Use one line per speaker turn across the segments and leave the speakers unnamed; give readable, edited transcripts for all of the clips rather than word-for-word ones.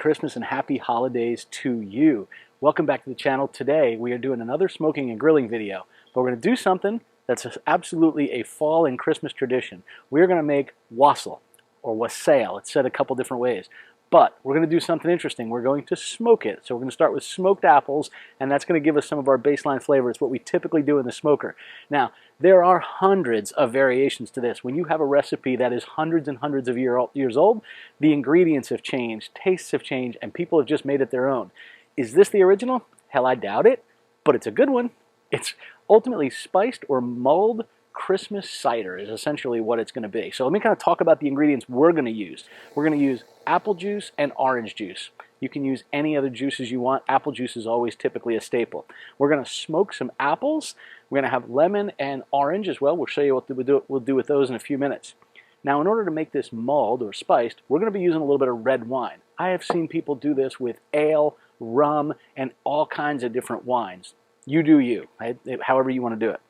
Christmas and happy holidays to you. Welcome back to the channel. Today we are doing another smoking and grilling video, but we're going to do something that's absolutely a fall and Christmas tradition. We're going to make wassail or wassail. It's said a couple different ways. But we're going to do something interesting. We're going to smoke it. So we're going to start with smoked apples, and that's going to give us some of our baseline flavor. It's what we typically do in the smoker. Now, there are hundreds of variations to this. When you have a recipe that is hundreds and hundreds of years old, the ingredients have changed, tastes have changed, and people have just made it their own. Is this the original? Hell, I doubt it, but it's a good one. It's ultimately spiced or mulled Christmas cider is essentially what it's going to be. So let me kind of talk about the ingredients we're going to use. We're going to use apple juice and orange juice. You can use any other juices you want. Apple juice is always typically a staple. We're going to smoke some apples. We're going to have lemon and orange as well. We'll show you what we'll do with those in a few minutes. Now, in order to make this mulled or spiced, we're going to be using a little bit of red wine. I have seen people do this with ale, rum, and all kinds of different wines. You do you, right? However you want to do it.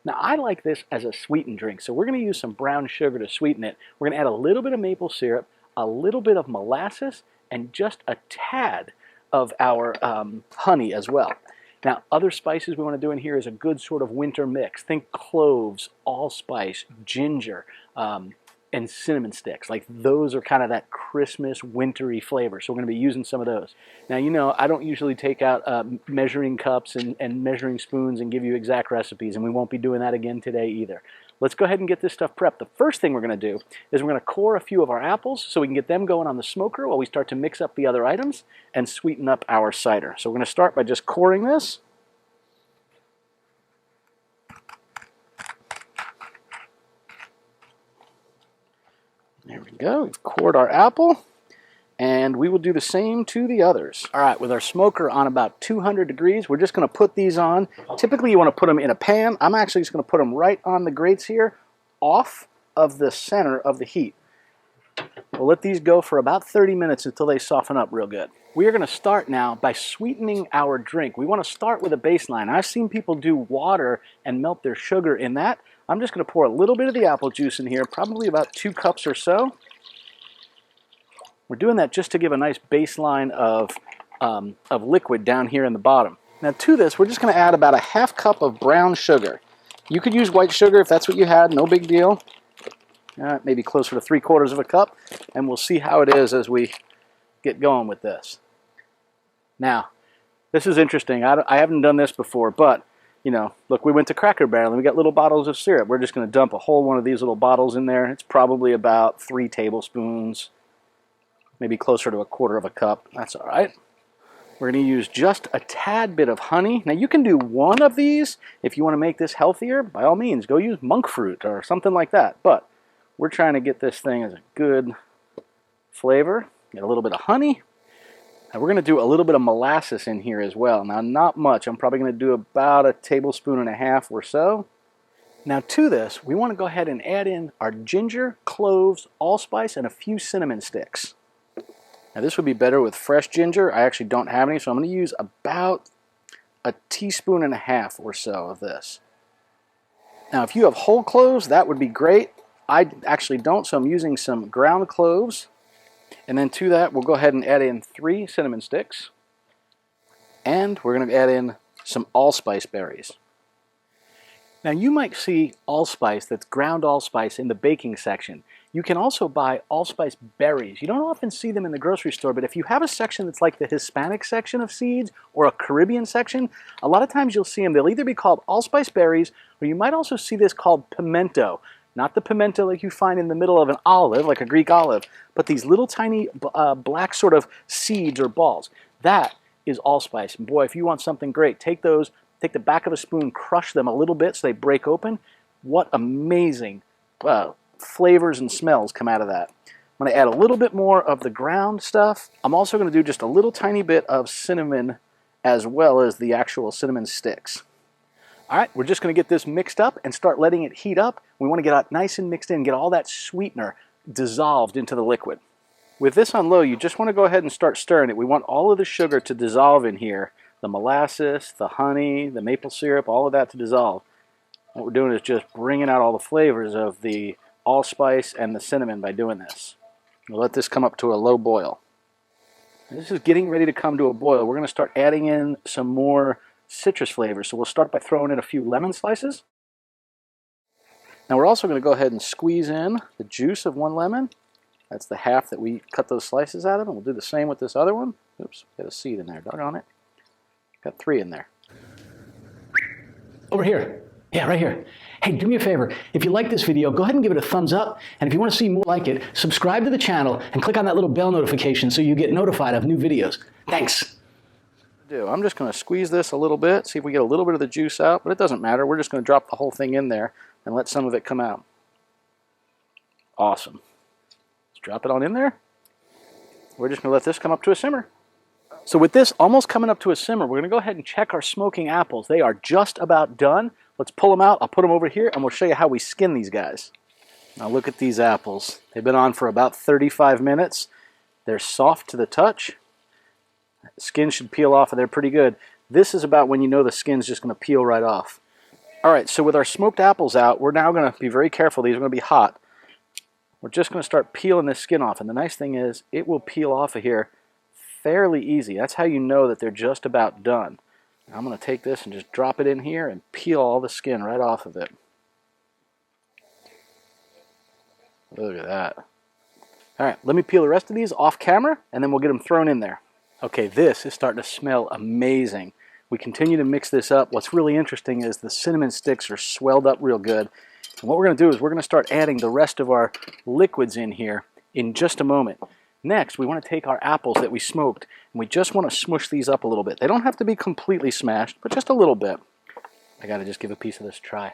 Now, I like this as a sweetened drink, so we're going to use some brown sugar to sweeten it. We're going to add a little bit of maple syrup, a little bit of molasses, and just a tad of our honey as well. Now, other spices we want to do in here is a good sort of winter mix. Think cloves, allspice, ginger, and cinnamon sticks. Like those are kind of that Christmas wintry flavor. So we're going to be using some of those. Now, you know, I don't usually take out measuring cups and measuring spoons and give you exact recipes, and we won't be doing that again today either. Let's go ahead and get this stuff prepped. The first thing we're going to do is we're going to core a few of our apples so we can get them going on the smoker while we start to mix up the other items and sweeten up our cider. So we're going to start by just coring this. There we go. We've cored our apple, and we will do the same to the others. All right, with our smoker on about 200 degrees, we're just going to put these on. Typically, you want to put them in a pan. I'm actually just going to put them right on the grates here, off of the center of the heat. We'll let these go for about 30 minutes until they soften up real good. We are going to start now by sweetening our drink. We want to start with a baseline. I've seen people do water and melt their sugar in that. I'm just going to pour a little bit of the apple juice in here, probably about 2 cups or so. We're doing that just to give a nice baseline of liquid down here in the bottom. Now to this, we're just going to add about a ½ cup of brown sugar. You could use white sugar if that's what you had, no big deal. Maybe closer to 3/4 of a cup, and we'll see how it is as we get going with this. Now, this is interesting. I haven't done this before, but you know, look, we went to Cracker Barrel and we got little bottles of syrup. We're just going to dump a whole one of these little bottles in there. It's probably about 3 tablespoons, maybe closer to 1/4 of a cup. That's all right. We're going to use just a tad bit of honey. Now, you can do one of these if you want to make this healthier. By all means, go use monk fruit or something like that. But we're trying to get this thing as a good flavor. Get a little bit of honey. Now we're going to do a little bit of molasses in here as well. Now, not much. I'm probably going to do about 1.5 tablespoons or so. Now to this, we want to go ahead and add in our ginger, cloves, allspice, and a few cinnamon sticks. Now this would be better with fresh ginger. I actually don't have any, so I'm going to use about 1.5 teaspoons or so of this. Now if you have whole cloves, that would be great. I actually don't, so I'm using some ground cloves. And then to that, we'll go ahead and add in 3 cinnamon sticks. And we're going to add in some allspice berries. Now you might see allspice, that's ground allspice, in the baking section. You can also buy allspice berries. You don't often see them in the grocery store, but if you have a section that's like the Hispanic section of seeds or a Caribbean section, a lot of times you'll see them. They'll either be called allspice berries, or you might also see this called pimento. Not the pimento like you find in the middle of an olive, like a Greek olive, but these little tiny black sort of seeds or balls. That is allspice. And boy, if you want something great, take those, take the back of a spoon, crush them a little bit so they break open. What amazing flavors and smells come out of that. I'm going to add a little bit more of the ground stuff. I'm also going to do just a little tiny bit of cinnamon as well as the actual cinnamon sticks. All right, we're just going to get this mixed up and start letting it heat up. We want to get it nice and mixed in, get all that sweetener dissolved into the liquid. With this on low, you just want to go ahead and start stirring it. We want all of the sugar to dissolve in here. The molasses, the honey, the maple syrup, all of that to dissolve. What we're doing is just bringing out all the flavors of the allspice and the cinnamon by doing this. We'll let this come up to a low boil. This is getting ready to come to a boil. We're going to start adding in some more citrus flavors. So we'll start by throwing in a few lemon slices. Now we're also going to go ahead and squeeze in the juice of one lemon. That's the half that we cut those slices out of, and we'll do the same with this other one. Oops, got a seed in there, doggone it. Got 3 in there.
Over here. Yeah, right here. Hey, do me a favor. If you like this video, go ahead and give it a thumbs up. And if you want to see more like it, subscribe to the channel and click on that little bell notification so you get notified of new videos. Thanks.
I'm just going to squeeze this a little bit, see if we get a little bit of the juice out, but it doesn't matter. We're just going to drop the whole thing in there and let some of it come out. Awesome. Let's drop it on in there. We're just going to let this come up to a simmer. So with this almost coming up to a simmer, we're going to go ahead and check our smoking apples. They are just about done. Let's pull them out. I'll put them over here, and we'll show you how we skin these guys. Now look at these apples. They've been on for about 35 minutes. They're soft to the touch. The skin should peel off, and they're pretty good. This is about when you know the skin's just going to peel right off. All right, so with our smoked apples out, we're now going to be very careful. These are going to be hot. We're just going to start peeling this skin off, and the nice thing is it will peel off of here fairly easy. That's how you know that they're just about done. Now I'm going to take this and just drop it in here and peel all the skin right off of it. Look at that. All right, let me peel the rest of these off camera, and then we'll get them thrown in there. Okay, this is starting to smell amazing. We continue to mix this up. What's really interesting is the cinnamon sticks are swelled up real good. And what we're going to do is we're going to start adding the rest of our liquids in here in just a moment. Next, we want to take our apples that we smoked, and we just want to smush these up a little bit. They don't have to be completely smashed, but just a little bit. I got to just give a piece of this a try.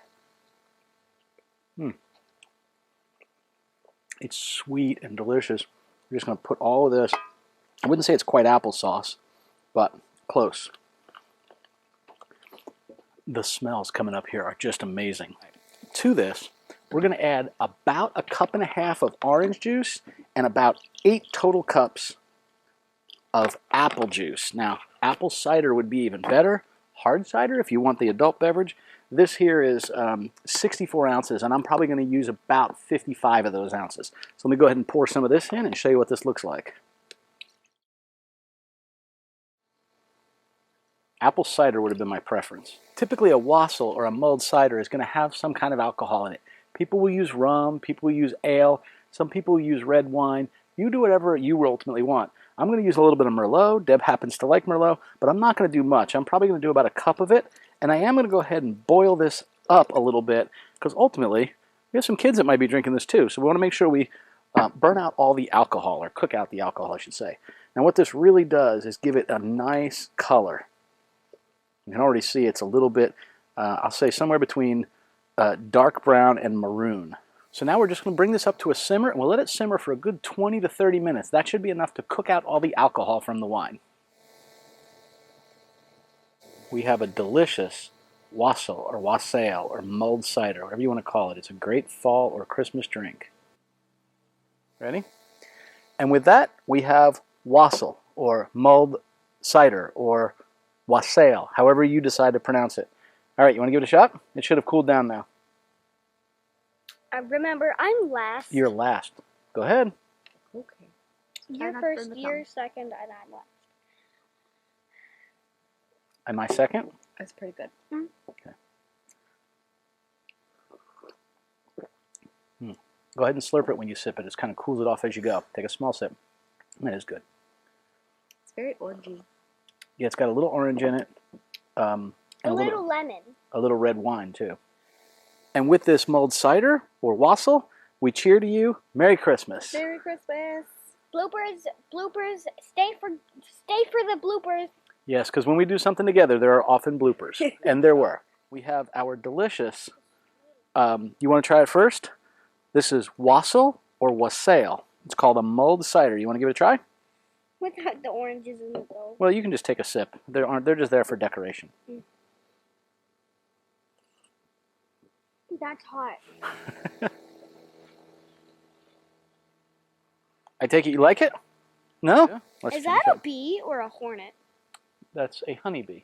It's sweet and delicious. We're just going to put all of this. I wouldn't say it's quite applesauce, but close. The smells coming up here are just amazing. To this, we're going to add about 1.5 cups of orange juice and about 8 total cups of apple juice. Now, apple cider would be even better. Hard cider, if you want the adult beverage. This here is 64 ounces, and I'm probably going to use about 55 of those ounces. So let me go ahead and pour some of this in and show you what this looks like. Apple cider would have been my preference. Typically a Wassail or a mulled cider is going to have some kind of alcohol in it. People will use rum, people will use ale, some people will use red wine. You do whatever you ultimately want. I'm going to use a little bit of Merlot. Deb happens to like Merlot, but I'm not going to do much. I'm probably going to do about 1 cup of it, and I am going to go ahead and boil this up a little bit because ultimately we have some kids that might be drinking this too, so we want to make sure we burn out all the alcohol, or cook out the alcohol, I should say. Now what this really does is give it a nice color. You can already see it's a little bit, I'll say somewhere between dark brown and maroon. So now we're just going to bring this up to a simmer, and we'll let it simmer for a good 20 to 30 minutes. That should be enough to cook out all the alcohol from the wine. We have a delicious Wassail or Wassail or mulled cider, whatever you want to call it. It's a great fall or Christmas drink. Ready? And with that, we have Wassail or mulled cider or Wassail, however you decide to pronounce it. All right, you want to give it a shot? It should have cooled down now.
Remember, I'm last.
You're last. Go ahead.
Okay. You're first, you're second, and I'm last.
Am I second?
That's pretty good.
Okay. Go ahead and slurp it when you sip it. It kind of cools it off as you go. Take a small sip. That is good.
It's very orangey.
Yeah, it's got a little orange in it.
And a little lemon.
A little red wine, too. And with this mulled cider, or Wassail, we cheer to you. Merry Christmas.
Merry Christmas.
Bloopers, stay for the bloopers.
Yes, because when we do something together, there are often bloopers. And there were. We have our delicious, you want to try it first? This is Wassail or Wassail. It's called a mulled cider. You want to give it a try?
Without the oranges in it, though.
Well, you can just take a sip. They're just there for decoration.
That's hot.
I take it you like it? No? Yeah.
Is that a bee or a hornet?
That's a honeybee.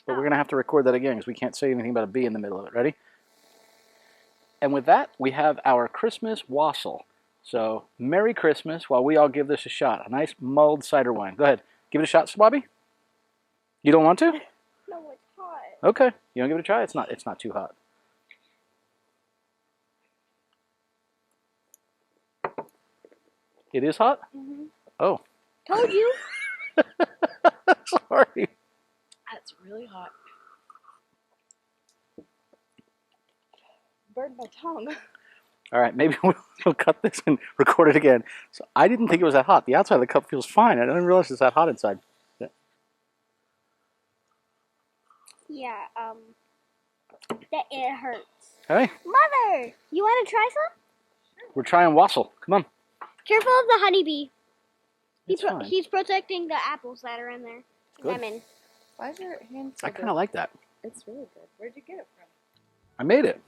But we're going to have to record that again because we can't say anything about a bee in the middle of it. Ready? And with that, we have our Christmas Wassail. So, Merry Christmas while we all give this a shot. A nice mulled cider wine. Go ahead. Give it a shot, Bobby. You don't want to?
No, it's hot.
Okay. You want to give it a try? It's not too hot. It is hot?
Mm-hmm.
Oh.
Told you.
Sorry.
That's really hot. Burned my tongue.
All right, maybe we'll cut this and record it again. So I didn't think it was that hot. The outside of the cup feels fine. I didn't realize it's that hot inside.
Yeah, that it hurts.
Hey,
Mother, you want to try some?
we're trying Wassail. Come on.
Careful of the honeybee.
It's fine.
He's protecting the apples that are in there.
Good.
Lemon.
Why is your hand so
I kind of like that.
It's really good. Where'd you get it from?
I made it.